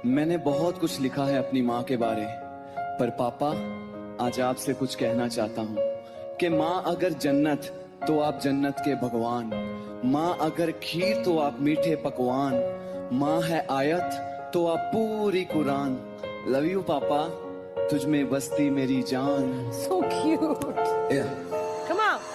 मैंने बहुत कुछ लिखा है अपनी माँ के बारे, पर पापा आज आपसे कुछ कहना चाहता हूँ कि माँ अगर जन्नत तो आप जन्नत के भगवान, माँ अगर खीर तो आप मीठे पकवान, माँ है आयत तो आप पूरी कुरान। लव यू पापा, तुझ में बसती मेरी जान। So cute. Come on.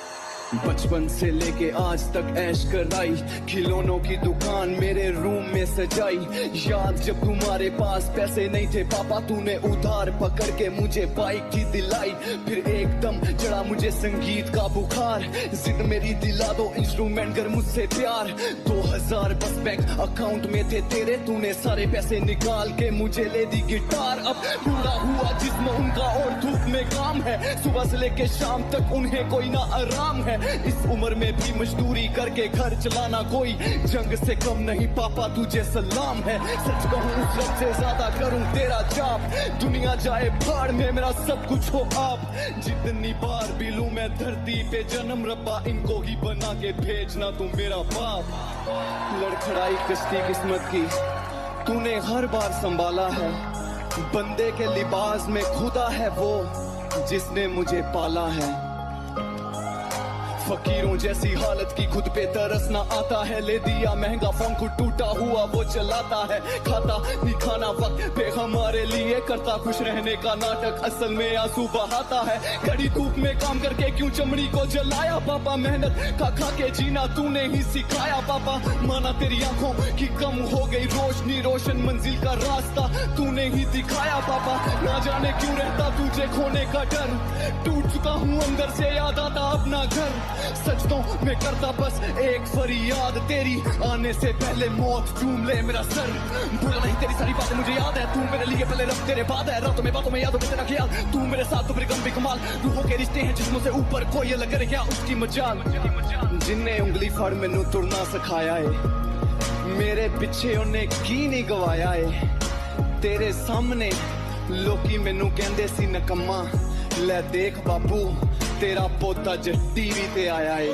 बचपन से लेके आज तक ऐश कराई, खिलौनों की दुकान मेरे रूम में सजाई। याद जब तुम्हारे पास पैसे नहीं थे पापा, तूने उधार पकड़ के मुझे बाइक की दिलाई। फिर एकदम चढ़ा मुझे संगीत का बुखार, जिद मेरी दिला दो इंस्ट्रूमेंट कर मुझसे प्यार। 2000 बस बैंक अकाउंट में थे तेरे, तूने सारे पैसे निकाल के मुझे ले दी गिटार। अब पूरा हुआ जिस्म उनका और धूप में काम है, सुबह से लेके शाम तक उन्हें कोई ना आराम है। इस उम्र में भी मजदूरी करके घर चलाना कोई जंग से कम नहीं पापा, तुझे सलाम है। सच कहूँ उस रब से ज्यादा करूँ तेरा जाप, दुनिया जाए भाड़ में मेरा सब कुछ हो आप। जितनी बार भी लूं मैं धरती पे जन्म, रब्बा इनको ही बना के भेजना तू मेरा बाप। लड़खड़ाई कश्ती किस्मत की तूने हर बार संभाला है, बंदे के लिबास में खुदा है वो जिसने मुझे पाला है। फकीरों जैसी हालत की खुद पे तरस ना आता है, ले दिया महंगा फोन खुद टूटा हुआ वो चलाता है। खाता नहीं खाना वक्त पे हमारे लिए, करता खुश रहने का नाटक असल में आंसू बहाता है। कड़ी धूप में काम करके क्यों चमड़ी को जलाया पापा, मेहनत खा खा के जीना तूने ही सिखाया पापा। माना तेरी आंखों की कम हो गई रोशनी, रोशन मंजिल का रास्ता तूने ही दिखाया पापा। ना जाने क्यों रहता तुझे खोने का डर, टूट चुका हूँ अंदर से याद आता अपना घर। सच तो मैं करता बस एक फरियाद, तेरी आने से पहले मौत चूम ले मेरा सर। भूला नहीं तेरी सारी बातें मुझे याद है, तू मेरे लिए पहले रब तेरे बाद है। रातों में बातों में यादों में तेरा ख्याल, तू मेरे साथ तो फिर गम भी कमाल। रूहों के रिश्ते हैं जिस्मों से ऊपर, कोई अलग करे क्या उसकी मजाल। जिन्ने उंगली फड़ मैनू तुरना सिखाया है, मेरे पिछे उन्हें की नहीं गवाया है। तेरे सामने लोकी मैनू कहंदे सी नकम्मा, ले देख बाबू तेरा पोता ज टीवी ते आया है।